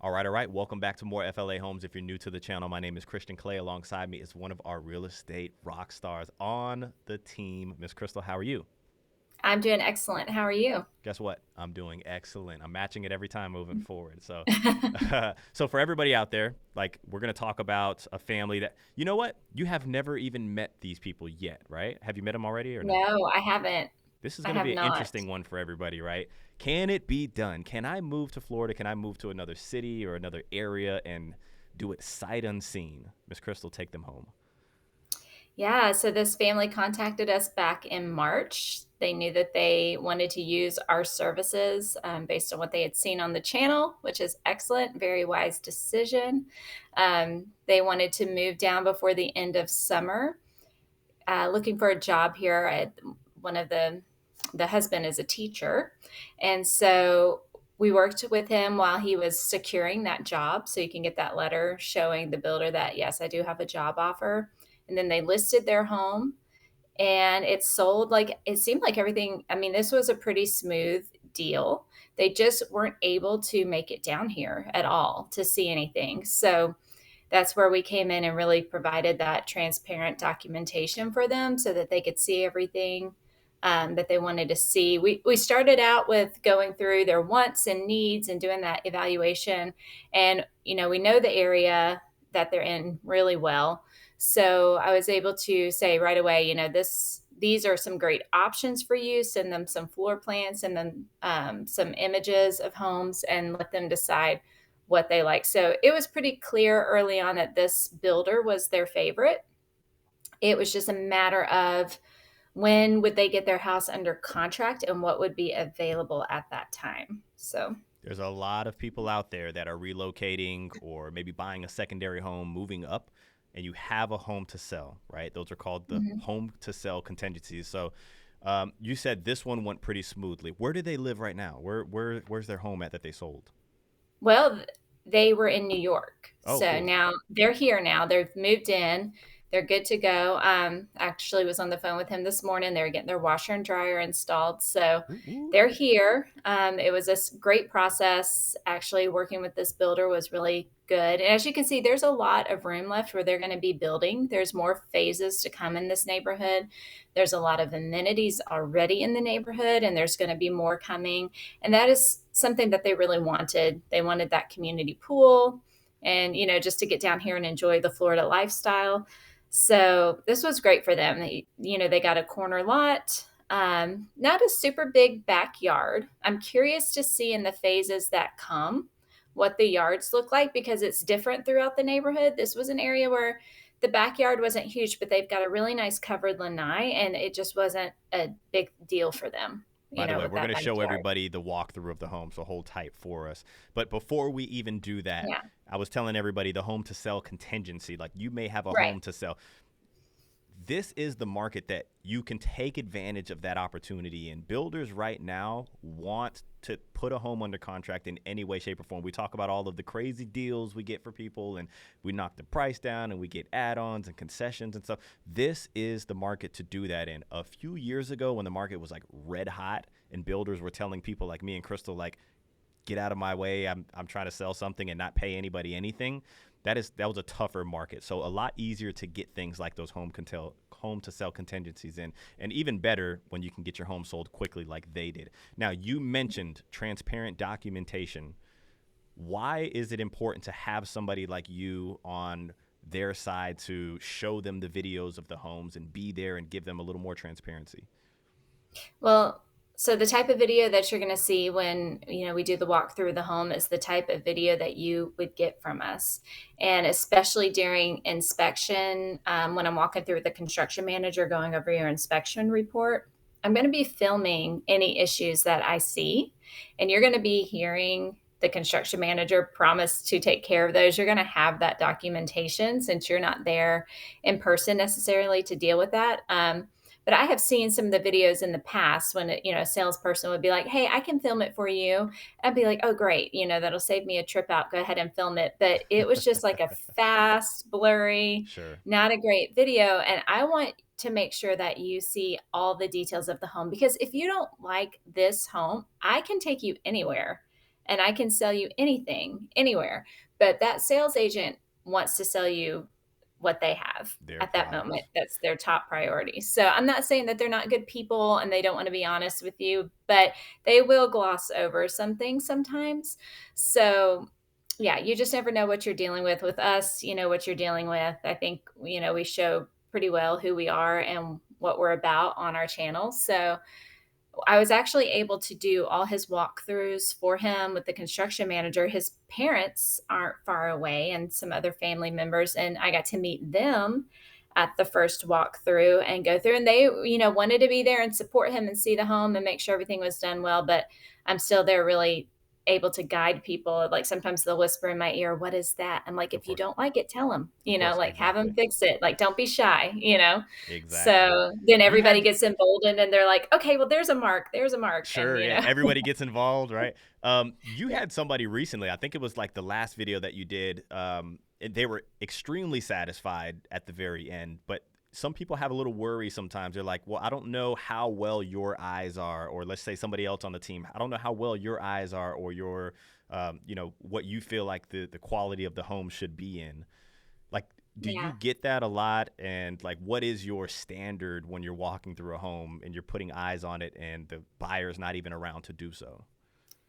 All right. Welcome back to more FLA Homes. If you're new to the channel, my name is Christian Clay. Alongside me is one of our real estate rock stars on the team, Miss Crystal. How are you? I'm doing excellent. How are you? Guess what? I'm doing excellent. I'm matching it every time moving forward. So for everybody out there, like we're gonna talk about a family that you know what you have never even met these people yet, right? Have you met them already or no? No, I haven't. This is I going to have be an not. interesting one for everybody, right? Can it be done? Can I move to Florida? Can I move to another city or another area and do it sight unseen? Miss Crystal, take them home. Yeah, so this family contacted us back in March. They knew that they wanted to use our services based on what they had seen on the channel, which is excellent, very wise decision. They wanted to move down before the end of summer, looking for a job here. One of the husband is a teacher, and so we worked with him while he was securing that job, so you can get that letter showing the builder that yes, I do have a job offer. And then they listed their home, and it sold. Like, it seemed like everything, I mean, this was a pretty smooth deal. They just weren't able to make it down here at all to see anything. So that's where we came in and really provided that transparent documentation for them so that they could see everything that they wanted to see. We started out with going through their wants and needs and doing that evaluation. And, we know the area that they're in really well. So I was able to say right away, these are some great options for you. Send them some floor plans, send them some images of homes, and let them decide what they like. So it was pretty clear early on that this builder was their favorite. It was just a matter of when would they get their house under contract and what would be available at that time. So, There's a lot of people out there that are relocating or maybe buying a secondary home, moving up, and you have a home to sell, right? Those are called the mhm. home to sell contingencies. So you said this one went pretty smoothly. Where do they live right now? Where's their home at that they sold? Well, they were in New York. Oh, So cool. now they're here now. They've moved in. They're good to go. Actually was on the phone with him this morning. They're getting their washer and dryer installed. So Ooh, ooh. they're here. It was a great process. Actually, working with this builder was really good. And as you can see, there's a lot of room left where they're going to be building. There's more phases to come in this neighborhood. There's a lot of amenities already in the neighborhood, and there's going to be more coming. And that is something that they really wanted. They wanted that community pool and, just to get down here and enjoy the Florida lifestyle. So this was great for them. They got a corner lot, not a super big backyard. I'm curious to see in the phases that come what the yards look like because it's different throughout the neighborhood. This was an area where the backyard wasn't huge, but they've got a really nice covered lanai, and it just wasn't a big deal for them, By the way, with we're going that to show backyard. everybody the walkthrough of the home, so hold tight for us. But before we even do that, Yeah, I was telling everybody the home to sell contingency. Like you may have a right. home to sell. This is the market that you can take advantage of that opportunity. And builders right now want to put a home under contract in any way, shape, or form. We talk about all of the crazy deals we get for people, and we knock the price down, and we get add-ons and concessions and stuff. This is the market to do that in. A few years ago, when the market was like red hot, and builders were telling people like me and Crystal, like, get out of my way. I'm trying to sell something and not pay anybody anything. That was a tougher market. So a lot easier to get things like those home to sell contingencies in, and even better when you can get your home sold quickly like they did. Now you mentioned transparent documentation. Why is it important to have somebody like you on their side to show them the videos of the homes and be there and give them a little more transparency? Well, so the type of video that you're going to see when, we do the walkthrough of the home is the type of video that you would get from us. And especially during inspection, when I'm walking through with the construction manager going over your inspection report, I'm going to be filming any issues that I see. And you're going to be hearing the construction manager promise to take care of those. You're going to have that documentation since you're not there in person necessarily to deal with that. But I have seen some of the videos in the past when a salesperson would be like, "Hey, I can film it for you." I'd be like, "Oh, great! That'll save me a trip out. Go ahead and film it." But it was just like a fast, blurry, Sure. not a great video. And I want to make sure that you see all the details of the home because if you don't like this home, I can take you anywhere and I can sell you anything anywhere. But that sales agent wants to sell you what they have Their at that moment. products. That's their top priority. So I'm not saying that they're not good people and they don't want to be honest with you, but they will gloss over some things sometimes. So yeah, you just never know what you're dealing with. With us, you know what you're dealing with. I think, we show pretty well who we are and what we're about on our channel. So I was actually able to do all his walkthroughs for him with the construction manager. His parents aren't far away and some other family members, and I got to meet them at the first walkthrough and go through. And they, wanted to be there and support him and see the home and make sure everything was done well. But I'm still there really able to guide people. Like sometimes they'll whisper in my ear, "What is that?" I'm like, Of if you course. don't like it, tell them, Of course. like have them Exactly. fix it. Like, don't be shy. Exactly. So then You everybody had gets emboldened and they're like, okay, well, there's a mark. And, Sure, yeah. Everybody gets involved, right? You yeah, had somebody recently, I think it was like the last video that you did, and they were extremely satisfied at the very end, but some people have a little worry sometimes. They're like, well, I don't know how well your eyes are, or let's say somebody else on the team, I don't know how well your eyes are or your, what you feel like the quality of the home should be in. Like, do you yeah. get that a lot? And like, what is your standard when you're walking through a home and you're putting eyes on it and the buyer's not even around to do so?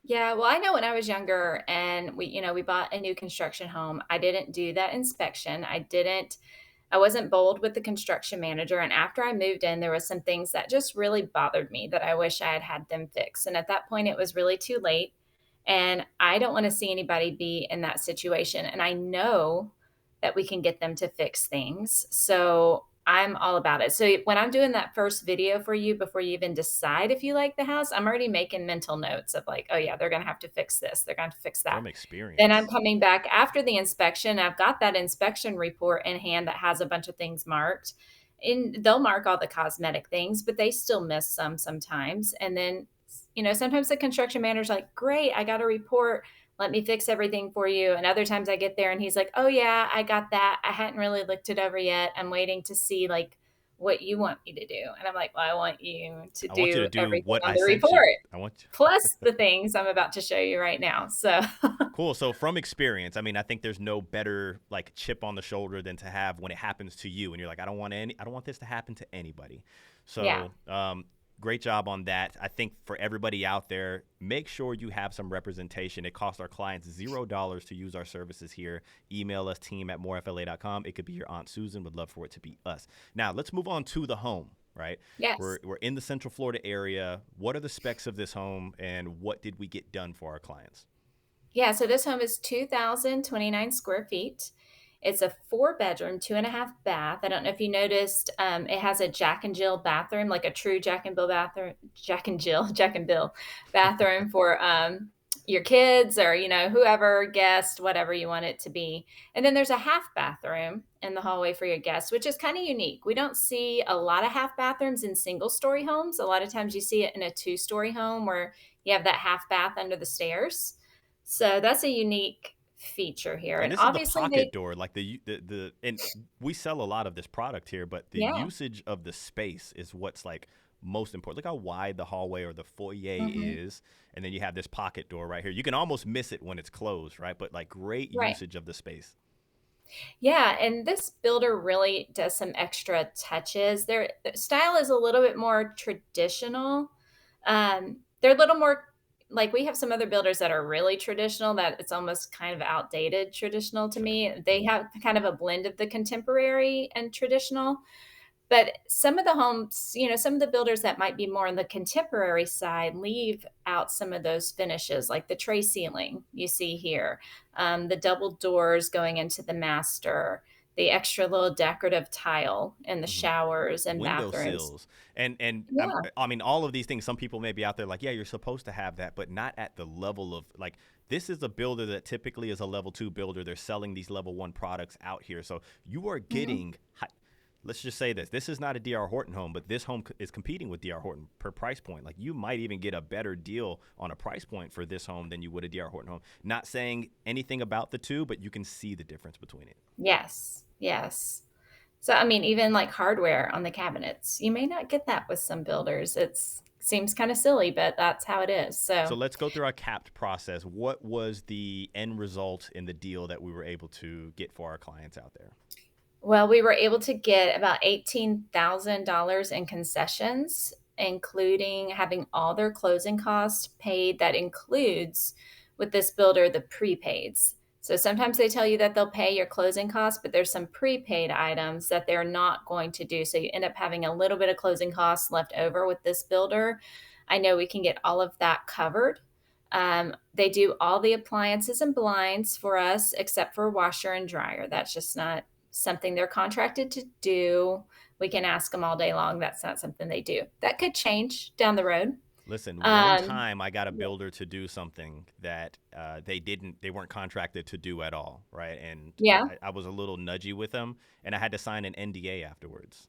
Yeah, well, I know when I was younger and we bought a new construction home, I didn't do that inspection. I wasn't bold with the construction manager. And after I moved in, there was some things that just really bothered me that I wish I had had them fix. And at that point, it was really too late. And I don't want to see anybody be in that situation. And I know that we can get them to fix things. So I'm all about it. So when I'm doing that first video for you before you even decide if you like the house, I'm already making mental notes of like, oh, yeah, they're going to have to fix this. They're going to fix that. From Then I'm experience. coming back after the inspection. I've got that inspection report in hand that has a bunch of things marked. And they'll mark all the cosmetic things, but they still miss some sometimes. And then, sometimes the construction manager's like, great, I got a report. Let me fix everything for you. And other times I get there and he's like, oh, yeah, I got that. I hadn't really looked it over yet. I'm waiting to see like what you want me to do. And I'm like, well, I want you to I want you do to do everything what on I the sent you. report I want you. plus the things I'm about to show you right now. So, Cool. So from experience, I mean, I think there's no better like chip on the shoulder than to have when it happens to you, and you're like, I don't want this to happen to anybody. yeah. So, great job on that. I think for everybody out there, make sure you have some representation. It costs our clients $0 to use our services here. Email us team@morefla.com. It could be your Aunt Susan. Would love for it to be us. Now let's move on to the home. Right, Yes. we're in the Central Florida area. What are the specs of this home, and what did we get done for our clients? Yeah, so this home is 2,029 square feet. It's a 4 bedroom, 2.5 bath. I don't know if you noticed, it has a Jack and Jill bathroom, like a true Jack and Bill bathroom, Jack and Jill, Jack and Bill bathroom for your kids or, whoever, guest, whatever you want it to be. And then there's a half bathroom in the hallway for your guests, which is kind of unique. We don't see a lot of half bathrooms in single story homes. A lot of times you see it in a 2-story home where you have that half bath under the stairs. So that's a unique feature here. And And this is the obviously pocket they door, like the and we sell a lot of this product here, but the yeah. usage of the space is what's like most important. Look how wide the hallway or the foyer Mhm. is, and then you have this pocket door right here. You can almost miss it when it's closed, right? But like great Right. usage of the space. Yeah, and this builder really does some extra touches. Their style is a little bit more traditional. They're a little more like we have some other builders that are really traditional that it's almost kind of outdated traditional to Sure. me. They have kind of a blend of the contemporary and traditional. But some of the homes, some of the builders that might be more on the contemporary side leave out some of those finishes, like the tray ceiling you see here, the double doors going into the master, the extra little decorative tile in the Hmm. showers and Window bathrooms. sills and Yeah. I mean all of these things. Some people may be out there like, yeah, you're supposed to have that, but not at the level of like. This is a builder that typically is a level 2 builder. They're selling these level 1 products out here, so you are Mhm. getting. Let's just say this: this is not a DR Horton home, but this home is competing with DR Horton per price point. Like you might even get a better deal on a price point for this home than you would a DR Horton home. Not saying anything about the two, but you can see the difference between it. Yes. Yes. So, I mean, even like hardware on the cabinets, you may not get that with some builders. It's Seems kind of silly, but that's how it is. So So, let's go through our capped process. What was the end result in the deal that we were able to get for our clients out there? well, we were able to get about $18,000 in concessions, including having all their closing costs paid. That includes, with this builder, the prepaids. So sometimes they tell you that they'll pay your closing costs, but there's some prepaid items that they're not going to do. So you end up having a little bit of closing costs left over with this builder. I know we can get all of that covered. They do all the appliances and blinds for us except for washer and dryer. That's just not something they're contracted to do. We can ask them all day long. That's not something they do. That could change down the road. Listen, one Um, time I got a builder to do something that they weren't contracted to do at all, right? And yeah, I was a little nudgy with them, and I had to sign an NDA afterwards.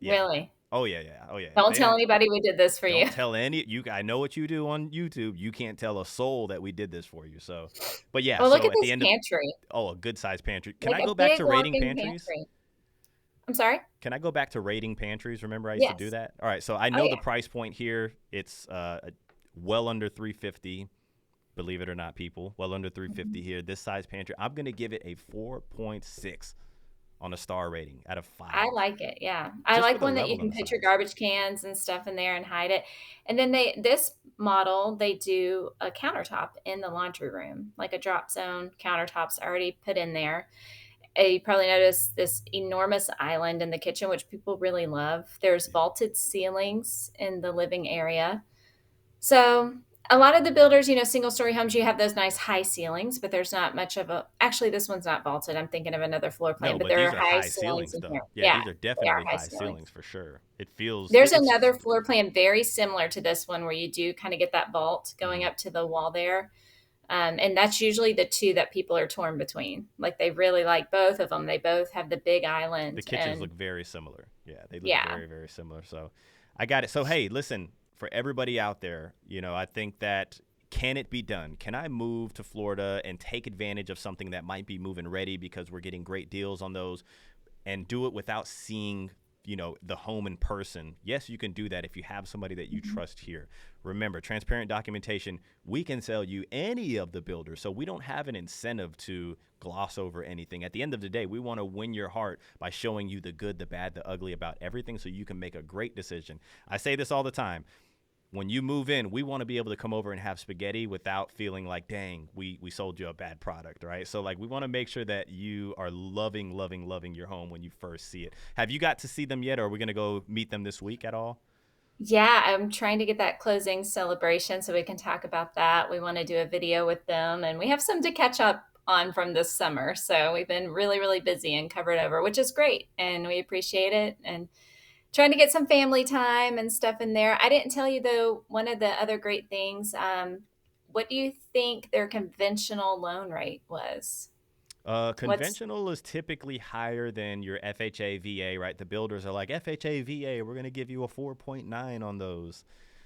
Yeah, really. oh yeah, yeah, oh yeah. Don't They tell didn't. anybody we did this for you. Don't tell any you. I know what you do on YouTube. You can't tell a soul that we did this for you. So, but yeah. Well, look So at at this the end of pantry, a good sized pantry. Can like I a go back big to rating walk-in pantries? pantry. I'm sorry. Can I go back to rating pantries? Remember, I used to do Yes. that. All right, so I Oh know the yeah. price point here. It's well under 350. Believe it or not, people, well under 350 Mhm. here. This size pantry, I'm gonna give it a 4.6 on a star rating out of I 5, like it, yeah. I just for like the one that you level and can the put your size. garbage cans and stuff in there and hide it. And then this model, they do a countertop in the laundry room, like a drop zone countertops already put in there. You probably noticed this enormous island in the kitchen, which people really love. There's Yeah. vaulted ceilings in the living area. So a lot of the builders, single story homes, you have those nice high ceilings, but there's not much of a. Actually, this one's not vaulted. I'm thinking of another floor plan, No, but but there are these are high high ceilings ceilings, in here. though. Yeah, Yeah, these are they are definitely high high ceilings. ceilings for sure. It feels There's it's another floor plan very similar to this one where you do kind of get that vault going mhm. up to the wall there. And that's usually the two that people are torn between. Like they really like both of them. They both have the big The island. kitchens And look very similar. Yeah, they look yeah, very, very similar. So I got it. So, hey, listen, for everybody out there, I think that can it be done? Can I move to Florida and take advantage of something that might be moving ready because we're getting great deals on those and do it without seeing the home in person? Yes, you can do that if you have somebody that you mhm. trust here. Remember, transparent documentation, we can sell you any of the builders, so we don't have an incentive to gloss over anything. At the end of the day, we want to win your heart by showing you the good, the bad, the ugly about everything so you can make a great decision. I say this all the time. When you move in, we want to be able to come over and have spaghetti without feeling like, dang, we sold you a bad product, right? So like we want to make sure that you are loving, loving, loving your home when you first see it. Have you got to see them yet, or are we gonna go meet them this week at all? Yeah, I'm trying to get that closing celebration so we can talk about that. We want to do a video with them, and we have some to catch up on from this summer. So we've been really, really busy and covered over, which is great. And we appreciate it. And trying to get some family time and stuff in there. I didn't tell you, though, one of the other great things. What do you think their conventional loan rate was? What's Conventional is typically higher than your FHA VA, right? The builders are like FHA VA, we're gonna give you a 4.9 on those.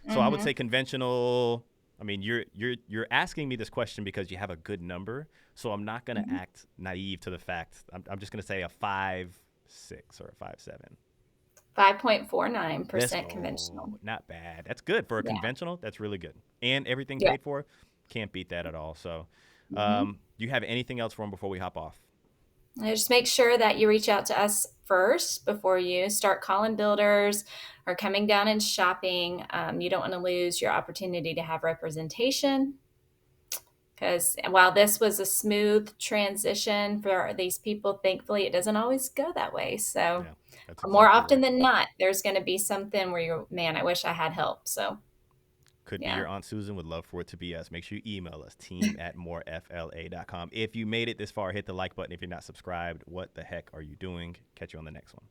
So I would mm-hmm, say conventional. I mean, you're asking me this question because you have a good number, so I'm not gonna mm-hmm. act naive to the fact. I'm just gonna say a 5.6 or a 5.7. Let's 5.49% conventional. go. Not bad. That's good for a Yeah. conventional. That's really good. And everything Yeah. paid for. Can't beat that at all. So, Mm-hmm. do you have anything else for them before we hop off? Just make sure that you reach out to us first before you start calling builders or coming down and shopping. You don't want to lose your opportunity to have representation because while this was a smooth transition for these people, thankfully it doesn't always go that way. So Yeah, that's more exactly often right. than not, there's going to be something where you're, man, I wish I had help. So Could be yeah. your Aunt Susan. Would love for it to be us. Make sure you email us, team@morefla.com. If you made it this far, hit the like button. If you're not subscribed, what the heck are you doing? Catch you on the next one.